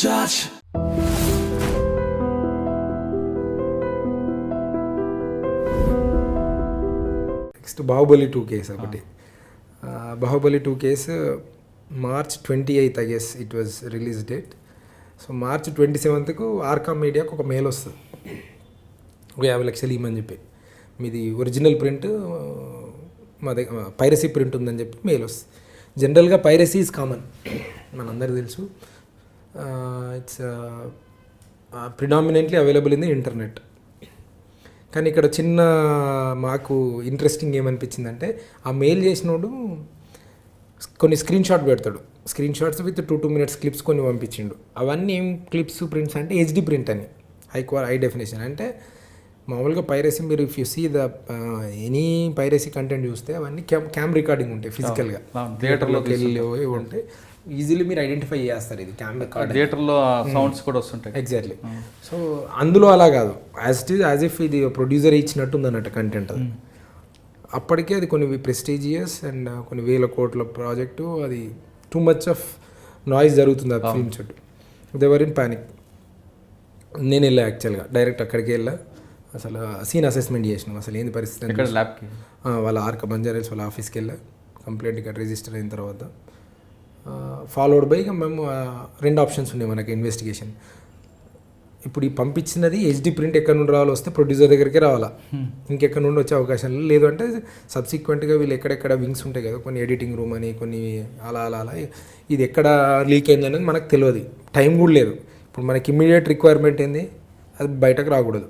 touch. Next Baahubali 2 case ఒకటి. Baahubali 2 case March 28th I guess it was release date. So March 27th RCom మీడియాకు ఒక mail వస్తుంది, ఒక 50 లక్షలు ఇవ్వమని చెప్పి, మీది ఒరిజినల్ ప్రింట్ మా దగ్గర పైరసీ ప్రింట్ ఉందని చెప్పి మెయిల్ వస్తుంది. జనరల్గా పైరసీ ఈజ్ కామన్, మనందరికీ తెలుసు. It's predominantly available in the internet. కానీ ఇక్కడ చిన్న మాకు ఇంట్రెస్టింగ్ ఏమనిపించిందంటే, ఆ మెయిల్ చేసినోడు కొన్ని స్క్రీన్ షాట్ పెడతాడు, screenshots with 2 minutes clips కొన్ని పంపించిండు. అవన్నీ ఏం క్లిప్స్ ప్రింట్స్ అంటే హెచ్డి ప్రింట్ అని, హై డెఫినేషన్. అంటే మామూలుగా పైరసీ మీరు if you see the any piracy content చూస్తే అవన్నీ క్యామ్ రికార్డింగ్ ఉంటాయి, ఫిజికల్గా థియేటర్లోకి వెళ్ళి ఉంటాయి. ఈజీలీ మీరు ఐడెంటిఫై చేస్తారు ఇది క్యామ్ రికార్డ్. థియేటర్లో సౌండ్స్ కూడా వస్తుంటాయి. ఎగ్జాక్ట్లీ. సో అందులో అలా కాదు, యాజ్ ఇఫ్ ఇది ప్రొడ్యూసర్ ఇచ్చినట్టు ఉందన్నట్టు కంటెంట్. అది అప్పటికే అది కొన్ని ప్రెస్టీజియస్ అండ్ కొన్ని వేల కోట్ల ప్రాజెక్టు, అది టూ మచ్ ఆఫ్ నాయిస్ జరుగుతుంది ఆ ఫిల్మ్ చుట్టూ. They are in panic. నేను వెళ్ళా యాక్చువల్గా, డైరెక్ట్ అక్కడికి వెళ్ళా. అసలు సీన్ అసెస్మెంట్ చేసినాం, అసలు ఏంది పరిస్థితి. ల్యాబ్కి వాళ్ళ ఆర్క బంజారాస్ వాళ్ళ ఆఫీస్కి వెళ్ళా. కంప్లైంట్ ఇక్కడ రిజిస్టర్ అయిన తర్వాత ఫాలోడ్ బై మేము 2 ఆప్షన్స్ ఉన్నాయి మనకి ఇన్వెస్టిగేషన్. ఇప్పుడు ఈ పంపించినది హెచ్డి ప్రింట్ ఎక్కడ నుండి రావాలో వస్తే ప్రొడ్యూసర్ దగ్గరికి రావాలా, ఇంకెక్కడ నుండి వచ్చే అవకాశం లేదు. అంటే సబ్సిక్వెంట్గా వీళ్ళు ఎక్కడెక్కడ వింగ్స్ ఉంటాయి కదా, కొన్ని ఎడిటింగ్ రూమ్ అని, కొన్ని అలా ఇది ఎక్కడ లీక్ అయింది అనేది మనకు తెలియదు, టైం కూడా లేదు. ఇప్పుడు మనకి ఇమ్మీడియట్ రిక్వైర్మెంట్ ఏంది, అది బయటకు రాకూడదు.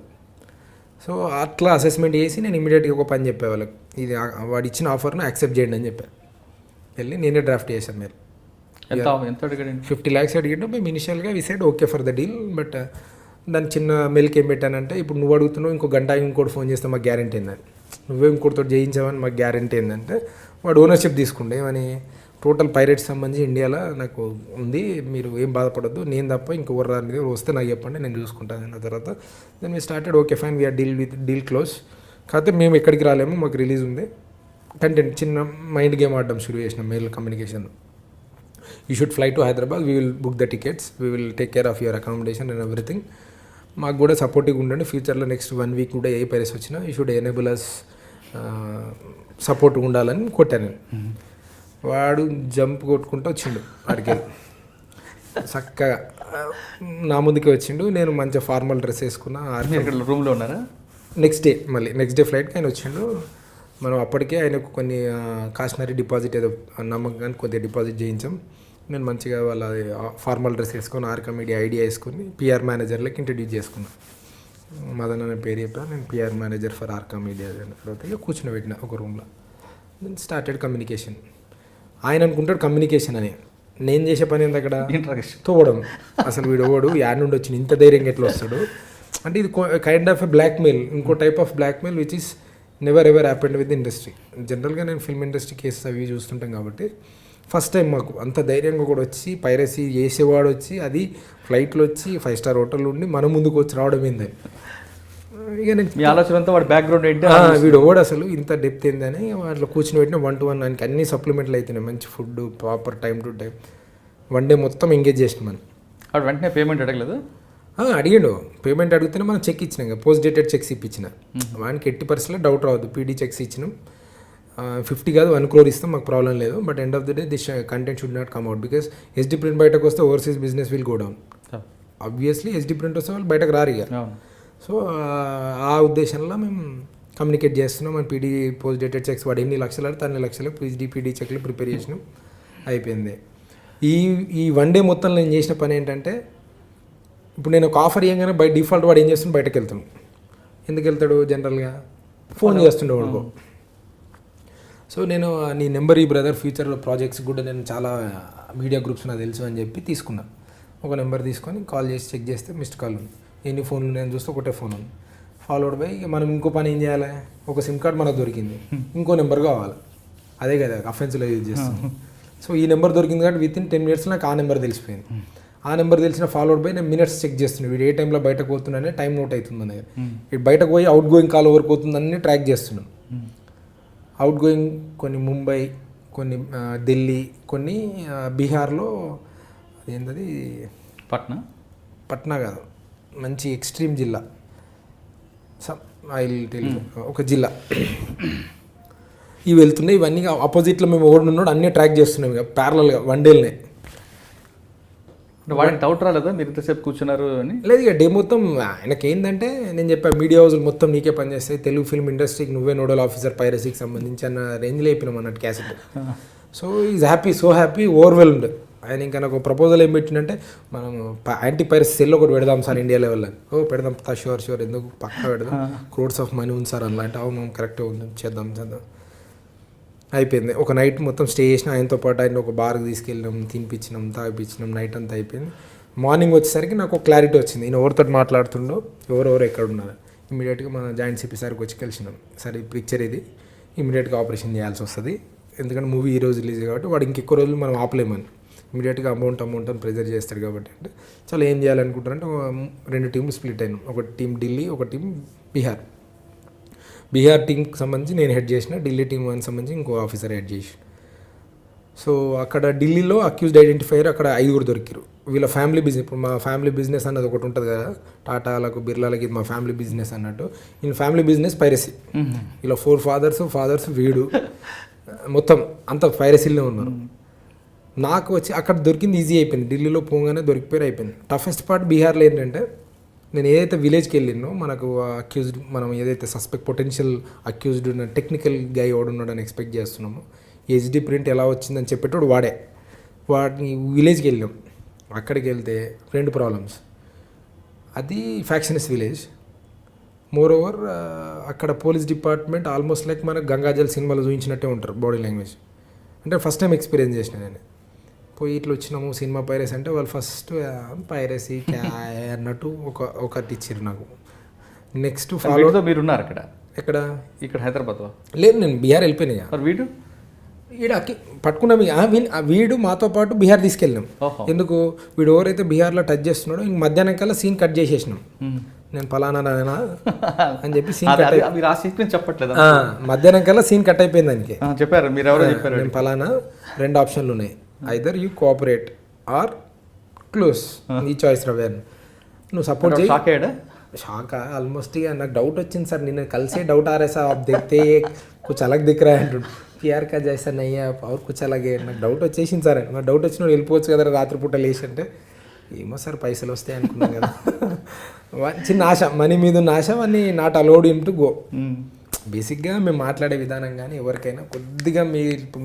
సో అట్లా అసెస్మెంట్ చేసి నేను ఇమ్మీడియట్గా ఒక పని చెప్పే వాళ్ళకి, ఇది వాడు ఇచ్చిన ఆఫర్ను యాక్సెప్ట్ చేయండి అని చెప్పాను. వెళ్ళి నేనే డ్రాఫ్ట్ చేశాను. మీరు ఎంత అడిగాడు? 50 lakhs అడిగాడు. మేము ఇనిషియల్గా we said okay for the deal. But దాని చిన్న మెయిల్కి ఏం పెట్టానంటే, ఇప్పుడు నువ్వు అడుగుతున్నావు, ఇంకో గంట ఇంకోటి ఫోన్ చేస్తే మాకు గ్యారెంటీ ఏందని, నువ్వే ఇంకోటితో చేయించావని మాకు గ్యారెంటీ ఏంటంటే, వాడు ఓనర్షిప్ తీసుకుంటే ఏమని, టోటల్ పైరేట్స్ సంబంధించి ఇండియాలో నాకు ఉంది, మీరు ఏం బాధపడద్దు, నేను తప్ప ఇంకొకరు దాని మీద వస్తే నాకు చెప్పండి, నేను చూసుకుంటాను అన్న తర్వాత then we started okay fine we are deal close. కాకపోతే మేము ఎక్కడికి రాలేము, మాకు రిలీజ్ ఉంది. కంటెంట్ చిన్న మైండ్ గేమ్ ఆడడం షురూ చేసినాం mail communication. You should fly to Hyderabad, we will book the tickets, we will take care of your accommodation and everything. మాకు కూడా సపోర్టివ్గా ఉండండి, ఫ్యూచర్లో నెక్స్ట్ 1 week కూడా ఏ పైరస్ వచ్చినా యూ షుడ్ ఎనేబుల్ అస్ సపోర్ట్గా ఉండాలని కొట్టాను. వాడు జంప్ కొట్టుకుంటూ వచ్చిండు అడిగి, చక్కగా నా ముందుకే వచ్చిండు. నేను మంచిగా ఫార్మల్ డ్రెస్ వేసుకున్నా. రూమ్లో ఉన్నారా? నెక్స్ట్ డే ఫ్లైట్కి ఆయన వచ్చిండు. మనం అప్పటికే ఆయనకు కొన్ని కాషనరీ డిపాజిట్ ఏదో నమ్మకానికి కొద్దిగా డిపాజిట్ చేయించాం. నేను మంచిగా వాళ్ళ ఫార్మల్ డ్రెస్ వేసుకొని ఆర్కా మీడియా ఐడియా వేసుకొని పిఆర్ మేనేజర్లకి ఇంట్రడ్యూస్ చేసుకున్నాను. మదన్ అనే పేరు చెప్పాను, నేను PR manager for Arka media అన్న తర్వాత ఇక కూర్చుని పెట్టిన ఒక రూమ్లో. Then started communication. ఆయన అనుకుంటాడు కమ్యూనికేషన్ అని, నేను చేసే పని ఏంది అక్కడ తోవడం. అసలు వీడు యాడ్ నుండి వచ్చిన ఇంత ధైర్యంగా ఎట్లా వస్తాడు అంటే, ఇది కైండ్ ఆఫ్ ఎ బ్లాక్మెయిల్, ఇంకో type of blackmail which is never ever happened with industry. జనరల్గా నేను ఫిల్మ్ ఇండస్ట్రీ కేసెస్ అవి చూస్తుంటాం కాబట్టి ఫస్ట్ టైం మాకు అంత ధైర్యంగా కూడా వచ్చి పైరసీ చేసేవాడు వచ్చి, అది ఫ్లైట్లో వచ్చి 5-star హోటల్ ఉండి మన ముందుకు వచ్చి రావడం ఏందని. ఇక నేను ఆలోచన అంతా వాడు బ్యాక్గ్రౌండ్ ఏంటి, వీడు ఓడు అసలు ఇంత డెప్త్ ఏందని వాటిలో కూర్చుని పెట్టిన 1-to-1 దానికి అన్ని సప్లిమెంట్లు అవుతున్నాయి, మంచి food, proper time to time. 1 day మొత్తం ఎంగేజ్ చేసిన మనం. వాడు వెంటనే పేమెంట్ అడగలేదు? అడిగాడు. పేమెంట్ అడిగితేనే మనం చెక్ ఇచ్చినాం, పోస్ట్ డేటెడ్ చెక్స్ ఇప్పించిన. వానికి ఎట్టి పరిస్థితుల్లో డౌట్ రావద్దు, పీడీ చెక్స్ ఇచ్చినాం. 50 కాదు 1 crore ఇస్తాం, మాకు ప్రాబ్లం లేదు. But end of the day this content should not come out, because HD print బయటకు వస్తే overseas business will go down. Obviously HD print వస్తే వాళ్ళు బయటకు రారు ఇక. సో ఆ ఉద్దేశంలో మేము కమ్యూనికేట్ చేస్తున్నాం. మన పీడీ పోస్ట్ డేటెడ్ చెక్స్ వాడు ఎన్ని లక్షలు ఆడితే అన్ని లక్షలు పీడీ చెక్లు ప్రిపేర్ చేసినాం, అయిపోయింది. ఈ 1 day మొత్తం నేను చేసిన పని ఏంటంటే, ఇప్పుడు నేను ఒక ఆఫర్ ఇవ్వగానే బై డిఫాల్ట్ వాడు ఏం చేస్తున్నాడు, బయటకు వెళ్తాను. ఎందుకు వెళ్తాడు, జనరల్గా ఫోన్ చేస్తుండే వాడుకో. సో నేను నీ నెంబర్ ఈ బ్రదర్, ఫ్యూచర్లో ప్రాజెక్ట్స్ కూడా నేను చాలా మీడియా గ్రూప్స్ నాకు తెలుసు అని చెప్పి తీసుకున్నా. ఒక నెంబర్ తీసుకొని కాల్ చేసి చెక్ చేస్తే మిస్డ్ కాల్ ఉంది. ఎన్ని ఫోన్లు నేను చూస్తే ఒకటే ఫోన్ ఉంది. ఫాలోడ్ బై ఇక మనం ఇంకో పని ఏం చేయాలి, ఒక సిమ్ కార్డ్ మనకు దొరికింది, ఇంకో నెంబర్ కావాలి, అదే కదా అఫెన్స్లో యూజ్ చేస్తాం. సో ఈ నెంబర్ దొరికింది కాబట్టి విత్ ఇన్ 10 minutes నాకు ఆ నెంబర్ తెలిసిపోయింది. ఆ నెంబర్ తెలిసిన ఫాలోడ్ బై నేను మినిట్స్ చెక్ చేస్తున్నాను, వీడు ఏ టైంలో బయటకు పోతున్నానే టైం నోట్ అవుతుంది అనే, వీడు బయటకు పోయి అవుట్ గోయింగ్ కాల్ ఎవరికి పోతుందని ట్రాక్ చేస్తున్నాను. అవుట్ గోయింగ్ కొన్ని ముంబై, కొన్ని ఢిల్లీ, కొన్ని బీహార్లో ఏంటది పట్నా? పట్నా కాదు, మంచి ఎక్స్ట్రీమ్ జిల్లా, ఒక జిల్లా. ఇవి వెళ్తున్నాయి, ఇవన్నీ ఆపోజిట్లో మేము ఓడినున్నాడు అన్నీ ట్రాక్ చేస్తున్నాం ఇక ప్యారలల్గా వన్డేలనే. వాడికి డౌట్ రాలేదా మీరు ఇంతసేపు కూర్చున్నారు అని? లేదు, ఇక డే మొత్తం ఆయనకి ఏంటంటే నేను చెప్పా మీడియా హౌజులు మొత్తం నీకే పనిచేస్తాయి, తెలుగు ఫిల్మ్ ఇండస్ట్రీకి నువ్వే నోడల్ ఆఫీసర్ పైరసీకి సంబంధించి అన్న రేంజ్లో అయిపోయినాం అన్నట్టు cassette. So is happy, so happy, overwhelmed. ఆయన ఇంకా నాకు ప్రపోజల్ ఏం పెట్టిందంటే మనం యాంటీ పైరసీ సెల్ ఒకటి పెడదాం సార్ ఇండియా లెవెల్లో. పెడదాం షూర్ ఎందుకు పక్కా పెడదాం, క్రోడ్స్ ఆఫ్ మనీ ఉంది సార్ అలాంటి. అవును కరెక్ట్ ఉంది, చేద్దాం. అయిపోయింది. ఒక నైట్ మొత్తం స్టే చేసిన ఆయనతో పాటు. ఆయన ఒక బార్కి తీసుకెళ్ళినాం, తినిపించినాం, తాగిపించినాం, నైట్ అంతా అయిపోయింది. మార్నింగ్ వచ్చేసరికి నాకు ఒక క్లారిటీ వచ్చింది, నేను ఎవరితో మాట్లాడుతుండో, ఎవరెవరు ఎక్కడ ఉన్నారు. ఇమీడియట్గా మన జాయింట్ సిపి సార్కి వచ్చి కలిసినాం. సరే ఈ పిక్చర్ ఇది, ఇమీడియట్గా ఆపరేషన్ చేయాల్సి వస్తుంది, ఎందుకంటే మూవీ ఈ రోజు రిలీజ్ కాబట్టి వాడు ఇంకెక్కువ రోజులు మనం ఆపలేమని. ఇమీడియట్గా అమౌంట్ అని ప్రెజర్ చేస్తాడు కాబట్టి అంటే చాలా ఏం చేయాలనుకుంటారంటే 2 టీంలు స్ప్లిట్ అయినాం. ఒక టీం ఢిల్లీ, ఒక టీం బీహార్. బీహార్ టీంకి సంబంధించి నేను హెడ్ చేసిన, ఢిల్లీ టీం అని సంబంధించి ఇంకో ఆఫీసర్ హెడ్ చేసి. సో అక్కడ ఢిల్లీలో అక్యూజ్డ్ ఐడెంటిఫైయర్ అక్కడ 5 దొరికారు. వీళ్ళ ఫ్యామిలీ బిజినెస్, ఇప్పుడు మా ఫ్యామిలీ బిజినెస్ అన్నది ఒకటి ఉంటుంది కదా, టాటాలకు బిర్లాలకి ఇది మా ఫ్యామిలీ బిజినెస్ అన్నట్టు. ఈయన ఫ్యామిలీ బిజినెస్ పైరసీ. ఇలా 4 ఫాదర్స్ వీడు మొత్తం అంత పైరసీలోనే ఉన్నారు. నాకు వచ్చి అక్కడ దొరికింది ఈజీ అయిపోయింది, ఢిల్లీలో పోగానే దొరికిపోయి అయిపోయింది. టఫెస్ట్ పార్ట్ బీహార్లో ఏంటంటే నేను ఏదైతే విలేజ్కి వెళ్ళినో మనకు అక్యూజ్డ్, మనం ఏదైతే పొటెన్షియల్ అక్యూజ్డ్ టెక్నికల్ గై ఉన్నాడని ఎక్స్పెక్ట్ చేస్తున్నామో, హెచ్డి ప్రింట్ ఎలా వచ్చిందని చెప్పేటోడు వాడిని విలేజ్కి వెళ్ళాం. అక్కడికి వెళ్తే 2 ప్రాబ్లమ్స్. అది ఫ్యాక్షనస్ విలేజ్. మోర్ ఓవర్ అక్కడ పోలీస్ డిపార్ట్మెంట్ ఆల్మోస్ట్ లైక్ మనకు గంగాజల్ సినిమాలో చూపించినట్టే ఉంటారు బాడీ లాంగ్వేజ్. అంటే ఫస్ట్ టైం ఎక్స్పీరియన్స్ చేసిన నేను. పోయి ఇట్లా వచ్చినాము సినిమా పైరసీ అంటే వాళ్ళు ఫస్ట్ పైరసీ అన్నట్టు ఒకటి ఇచ్చారు నాకు. నెక్స్ట్ ఫాలో మీరు ఉన్నారు అక్కడ? ఇక్కడ హైదరాబాద్లో లేదు, నేను బీహార్ వెళ్ళిపోయినా. వీడు పట్టుకున్నాం. వీడు మాతో పాటు బీహార్ తీసుకెళ్ళినాం. ఎందుకు, వీడు ఎవరైతే బీహార్లో టచ్ చేస్తున్నాడో ఇంక మధ్యాహ్నం కల్లా సీన్ కట్ చేసేసినాం. నేను పలానా అని చెప్పి సీన్ కట్ చెప్పట్లేదు. మధ్యాహ్నం కల్లా సీన్ కట్ అయిపోయింది దానికి. చెప్పారు మీరు ఎవరో చెప్పారు. నేను పలానా 2 ఆప్షన్లు ఉన్నాయి, either you cooperate or close, ఈ చాయిస్ రవేన్. నువ్వు సపోర్ట్ చేయి. Shock almost. ఇక నాకు డౌట్ వచ్చింది సార్, నిన్న కలిసే డౌట్ ఆ रहा साहब देखते कुछ अलग दिख रहा है प्यार का जैसा नहीं है और कुछ अलग है. నాకు డౌట్ వచ్చేసింది సార్. నాకు డౌట్ వచ్చిన వెళ్ళిపోవచ్చు కదా రాత్రిపూట లేచి అంటే, ఏమో సార్ పైసలు వస్తాయి అనుకున్నాను కదా. చిన్న ఆశ, మనీ మీద ఉన్న ఆశ, అని not allowed him to go. బేసిక్గా మేము మాట్లాడే విధానం కానీ ఎవరికైనా కొద్దిగా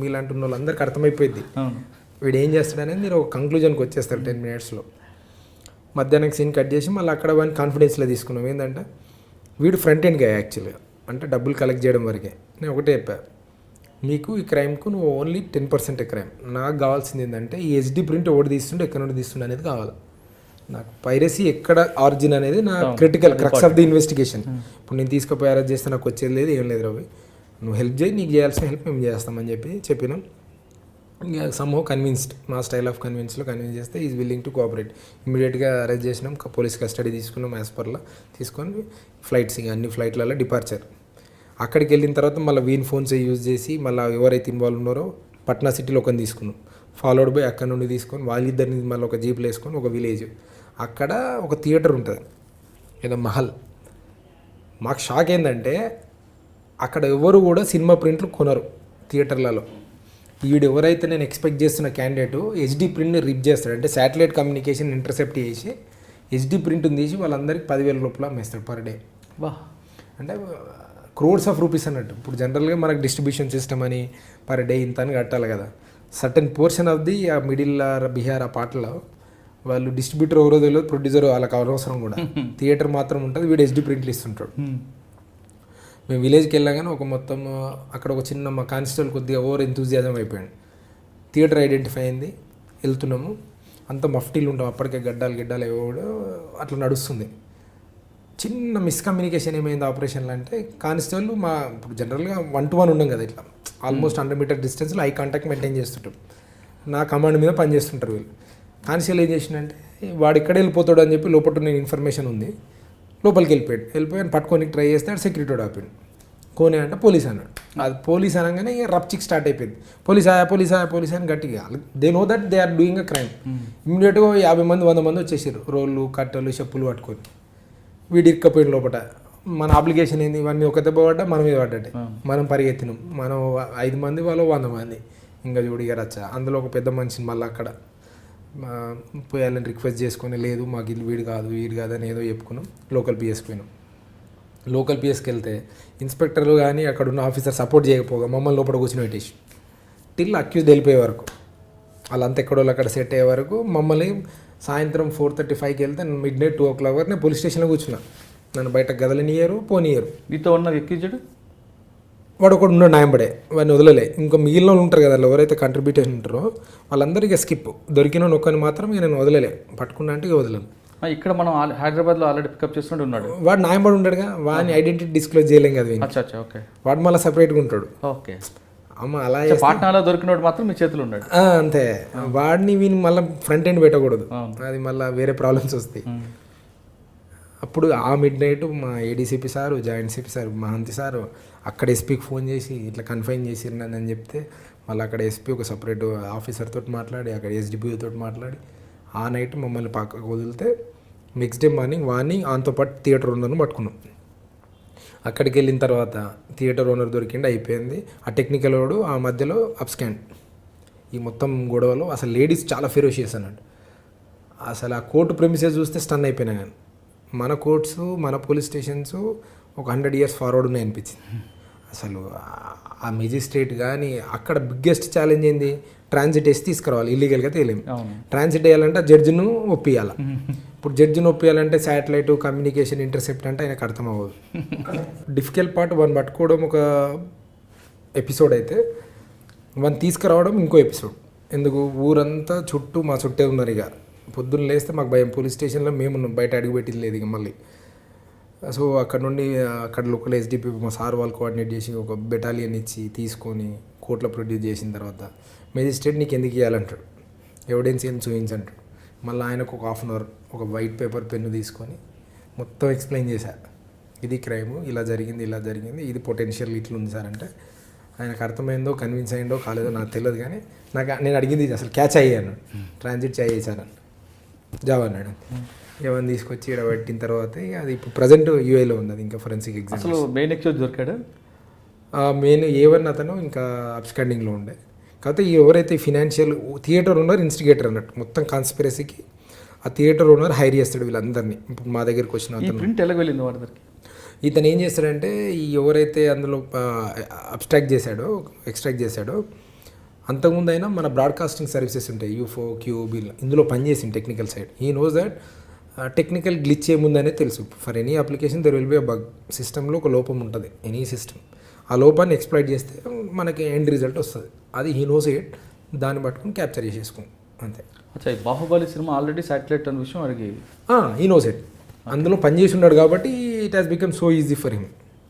మీలాంటి ఉన్న వాళ్ళందరికీ అర్థమైపోయింది వీడు ఏం చేస్తాడనేది. మీరు ఒక కంక్లూజన్కి వచ్చేస్తారు 10 minutesలో. మధ్యాహ్నం సీన్ కట్ చేసి మళ్ళీ అక్కడ వాడిని కాన్ఫిడెన్స్లో తీసుకున్నాం. ఏంటంటే వీడు ఫ్రంట్ ఎండ్ గా యాక్చువల్గా, అంటే డబ్బులు కలెక్ట్ చేయడం వరకే. నేను ఒకటే చెప్పా, మీకు ఈ క్రైమ్కు నువ్వు ఓన్లీ 10% క్రైమ్. నాకు కావాల్సింది ఏంటంటే ఈ హెచ్డి ప్రింట్ ఒకటి తీస్తుండే, ఎక్కడ నుండి తీస్తుండే అనేది కావాలి నాకు. పైరసీ ఎక్కడ ఆరిజిన్ అనేది నా critical crux of the investigation. ఇప్పుడు నేను తీసుకుపోయి అరెస్ట్ చేస్తే నాకు వచ్చేది లేదు, ఏం లేదు రవి, నువ్వు హెల్ప్ చేయి, నీకు చేయాల్సిన హెల్ప్ మేము చేస్తామని చెప్పినాం. ఇంకా సమ్హౌ కన్విన్స్డ్, మా స్టైల్ ఆఫ్ కన్విన్స్ చేస్తే ఈజ్ విల్లింగ్ టు కోఆపరేట్. ఇమీడియట్గా అరెస్ట్ చేసినాం, పోలీస్ కస్టడీ తీసుకున్నాం, యాజ్ పర్లా తీసుకొని ఫ్లైట్స్, ఇంకా అన్ని ఫ్లైట్లలో డిపార్చర్. అక్కడికి వెళ్ళిన తర్వాత మళ్ళీ వీన్ ఫోన్స్ యూజ్ చేసి మళ్ళీ ఎవరైతే ఇన్వాల్వ్ ఉన్నారో పట్నా సిటీలో ఒకరిని తీసుకున్నాం, ఫాలోడ్ బై అక్కడ నుండి తీసుకొని వాళ్ళిద్దరిని మళ్ళీ ఒక జీప్లో వేసుకొని ఒక విలేజ్, అక్కడ ఒక థియేటర్ ఉంటుంది ఏదో మహల్. మాకు షాక్ ఏంటంటే అక్కడ ఎవరు కూడా సినిమా ప్రింట్లు కొనరు థియేటర్లలో. వీడు ఎవరైతే నేను ఎక్స్పెక్ట్ చేస్తున్న క్యాండిడేట్ హెచ్డి ప్రింట్ని రిప్ చేస్తాడు, అంటే శాటిలైట్ కమ్యూనికేషన్ ఇంటర్సెప్ట్ చేసి హెచ్డి ప్రింట్ని తీసి వాళ్ళందరికీ 10,000 రూపాయలు అమ్మేస్తాడు పర్ డే. అంటే క్రోర్స్ ఆఫ్ రూపీస్ అన్నట్టు. ఇప్పుడు జనరల్గా మనకు డిస్ట్రిబ్యూషన్ సిస్టమ్ అని పర్ డే ఇంత అని కట్టాలి కదా. సర్టెన్ పోర్షన్ ఆఫ్ ది ఆ మిడిల్ బీహార్ ఆ పాటలో వాళ్ళు డిస్ట్రిబ్యూటర్ ఎవరో తెలియదు, ప్రొడ్యూసర్ వాళ్ళకి అవసరం కూడా, థియేటర్ మాత్రం ఉంటుంది, వీడు హెచ్డి ప్రింట్లు ఇస్తుంటాడు. మేము విలేజ్కి వెళ్ళగానే ఒక మొత్తం అక్కడ ఒక చిన్న మా కానిస్టేబుల్ కొద్దిగా ఓవర్ ఎంతూజియాజం అయిపోయాడు. థియేటర్ ఐడెంటిఫై అయింది, వెళ్తున్నాము, అంత మఫ్టీలు ఉంటాం అప్పటికే, గడ్డాలు ఎవడో అట్లా నడుస్తుంది. చిన్న మిస్కమ్యూనికేషన్ ఏమైంది ఆపరేషన్లో అంటే, కానిస్టేబుల్ మా ఇప్పుడు జనరల్గా 1-to-1 ఉండం కదా, ఇట్లా ఆల్మోస్ట్ 100 మీటర్ డిస్టెన్స్లో ఐ కాంటాక్ట్ మెయింటైన్ చేస్తుంటాం. నా కమాండ్ మీద పనిచేస్తుంటారు వీళ్ళు. కానిస్టేబుల్ ఏం చేసిందంటే వాడు ఇక్కడ వెళ్ళిపోతాడు అని చెప్పి లోపల నేను ఇన్ఫర్మేషన్ ఉంది, లోపలికి వెళ్ళిపోయాను పట్టుకొని ట్రై చేస్తే సెక్యూరిటీ ఆపాడు. కోనే అంటే పోలీస్ అన్నాడు. అది పోలీస్ అనగానే ఇక రప్చిక్ స్టార్ట్ అయిపోయింది. పోలీస్ ఆయా పోలీస్ ఆయా పోలీస్ అని గట్టిగా they know that they are doing a crime. ఇమ్మీడియట్గా 50 మంది 100 మంది వచ్చేసారు, రోళ్ళు కట్టలు చెప్పులు పట్టుకొని. వీడి ఇక్కపోయిన లోపల మన అప్లికేషన్ ఏంది, ఇవన్నీ ఒక దెబ్బ పడ్డా మనం మీద పడ్డట్టే. మనం పరిగెత్తినాం, మనం 5 మంది వాళ్ళు 100 మంది. ఇంకా చూడిగా రచ్చ. అందులో ఒక పెద్ద మనిషిని మళ్ళీ అక్కడ పోయాలని రిక్వెస్ట్ చేసుకొని, లేదు మాకు ఇల్లు వీడు కాదు అని ఏదో చెప్పుకున్నాం. లోకల్ పిఎస్కి పోయినాం. లోకల్ పిఎస్కి వెళ్తే ఇన్స్పెక్టర్లు కానీ అక్కడ ఉన్న ఆఫీసర్ సపోర్ట్ చేయకపోగా మమ్మల్ని లోపల కూర్చొని పెట్టేసి టిల్ అక్యూజ్ వెళ్ళిపోయే వరకు, వాళ్ళంతా ఎక్కడో అక్కడ సెట్ అయ్యే వరకు మమ్మల్ని సాయంత్రం 4:35కి వెళ్తే midnight 2 o'clock వరకు నేను పోలీస్ స్టేషన్లో కూర్చున్నా. నన్ను బయట గదలనియరు, పోనీయరు. మీతో ఉన్న ఎక్కించాడు వాడు ఒకడు ఉన్నాడు న్యాయంపడే, వాడిని వదలలే. ఇంకా మిగిలిన వాళ్ళు ఉంటారు కదా, ఎవరైతే కంట్రిబ్యూటర్ ఉంటారో వాళ్ళందరికీ స్కిప్. దొరికిన నొక్కని మాత్రం ఇక నేను వదలలే, పట్టుకున్నా అంటే ఇక వదలను. ఇక్కడ మనం హైదరాబాద్లో ఆల్రెడీ పికప్ చేస్తుంటే ఉన్నాడు. వాడు న్యాయంపడి ఉంటాడుగా, వాడిని ఐడెంటిటీ డిస్క్లోజ్ చేయలేం కదా. అచ్చా ఓకే. వాడు మళ్ళీ సపరేట్గా ఉంటాడు. ఓకే. అమ్మ అలా పాట్నాలో దొరికినోడు మాత్రం మీ చేతులు ఉన్నాడు. అంతే. వాడిని వీని మళ్ళీ ఫ్రంట్ ఎండ్ పెట్టకూడదు, అది మళ్ళీ వేరే ప్రాబ్లమ్స్ వస్తాయి. అప్పుడు ఆ midnight మా ADCP sir, joint CP sir, Mahanti sir అక్కడ ఎస్పీకి ఫోన్ చేసి ఇట్లా కన్ఫైన్ చేసిరు అని చెప్తే, మళ్ళీ అక్కడ ఎస్పీ ఒక సపరేట్ ఆఫీసర్ తోటి మాట్లాడి, అక్కడ ఎస్డిపిఓ తోటి మాట్లాడి ఆ నైట్ మమ్మల్ని పక్కకు వదిలితే నెక్స్ట్ డే మార్నింగ్ వాడిని ఆన్తో పాటు థియేటర్ ఓనర్ను పట్టుకున్నాం. అక్కడికి వెళ్ళిన తర్వాత థియేటర్ ఓనర్ దొరికిండి, అయిపోయింది. ఆ టెక్నికల్ వాడు ఆ మధ్యలో అప్స్కాండ్. ఈ మొత్తం గొడవలో అసలు లేడీస్ చాలా ఫెరోషియస్ అన్నాడు. అసలు ఆ కోర్టు ప్రెమిసెస్ చూస్తే స్టన్ అయిపోయినా. కానీ మన కోర్ట్స్, మన పోలీస్ స్టేషన్స్ ఒక 100 years ఫార్వర్డ్ ఉన్నాయి అనిపించింది. అసలు ఆ మెజిస్ట్రేట్ కానీ అక్కడ బిగ్గెస్ట్ ఛాలెంజ్ ఏంది, ట్రాన్సిట్ వేసి తీసుకురావాలి, ఇల్లీగల్గా తేలేము. ట్రాన్సిట్ వేయాలంటే జడ్జిను ఒప్పియాలి. ఇప్పుడు జడ్జిని ఒప్పియాలంటే శాటిలైట్ కమ్యూనికేషన్ ఇంటర్సెప్ట్ అంటే ఆయనకు అర్థం అవ్వదు. డిఫికల్ట్ పార్ట్ వన్ పట్టుకోవడం ఒక ఎపిసోడ్ అయితే, వన్ తీసుకురావడం ఇంకో ఎపిసోడ్. ఎందుకు ఊరంతా చుట్టూ మా చుట్టే ఉన్నారు. ఇక పొద్దున్న లేస్తే మాకు భయం, పోలీస్ స్టేషన్లో మేము బయట అడుగుపెట్టింది లేదు ఇక మళ్ళీ. సో అక్కడ నుండి అక్కడ లోకల్ ఎస్డిపి మా సార్ వాళ్ళు కోఆర్డినేట్ చేసి ఒక బెటాలియన్ ఇచ్చి తీసుకొని కోర్టులో ప్రొడ్యూస్ చేసిన తర్వాత మెజిస్ట్రేట్ నీకు ఎందుకు ఇవ్వాలంటాడు, ఎవిడెన్స్ ఏం చూపించంటాడు. మళ్ళీ ఆయనకు ఒక 1/2 hour ఒక వైట్ పేపర్ పెన్ను తీసుకొని మొత్తం ఎక్స్ప్లెయిన్ చేశారు, ఇది క్రైమ్, ఇలా జరిగింది, ఇది పొటెన్షియల్ ఇట్లా ఉంది సార్ అంటే. ఆయనకు అర్థమైందో కన్విన్స్ అయ్యిందో కాలేదో నాకు తెలియదు, కానీ నేను అడిగింది అసలు క్యాచ్ అయ్యాను. ట్రాన్సిట్ చేశాను జాబ్ అన్నాడు. ఏమని తీసుకొచ్చి ఇక్కడ పెట్టిన తర్వాత అది ఇప్పుడు ప్రజెంట్ యూఏలో ఉంది. అది ఇంకా ఫోరెన్సిక్ ఎగ్జామ్. అసలు మెయిన్ ఎక్యూజ్ దొరికాడు. మెయిన్ A1 అతను ఇంకా అబ్స్కాండింగ్లో ఉండే. కాకపోతే ఎవరైతే ఫినాన్షియల్ థియేటర్ ఓనర్ ఇన్స్టిగేటర్ అన్నట్టు మొత్తం కాన్స్పిరసీకి ఆ థియేటర్ ఓనర్ హైర్ చేస్తాడు వీళ్ళందరినీ. ఇప్పుడు మా దగ్గరికి వచ్చిన అతను ప్రింట్ ఎలా వెళ్ళింది వాడి దగ్గరికి, ఇతను ఏం చేస్తాడంటే ఈ ఎవరైతే అందులో ఎక్స్ట్రాక్ట్ చేశాడో అంతకుముందు అయినా మన బ్రాడ్కాస్టింగ్ సర్వీసెస్ ఉంటాయి, యూఫో, క్యూబ్, ఇందులో పనిచేసింది technical side. He knows that technical glitch ఏముందనే తెలుసు. For any application there will be a bug. సిస్టంలో ఒక లోపం ఉంటుంది, ఎనీ సిస్టమ్. ఆ లోపాన్ని ఎక్స్ప్లాయిట్ చేస్తే మనకి ఎండ్ రిజల్ట్ వస్తుంది. అది హీ నోస్ ఇట్, దాన్ని పట్టుకుని క్యాప్చర్ చేసేసుకోం అంతే. అచ్చా, ఈ బాహుబలి సినిమా ఆల్రెడీ సాటిలైట్ అనే విషయం అడిగి హీ నోస్ ఇట్, అందులో పనిచేసి ఉన్నాడు కాబట్టి it has become so easy for him.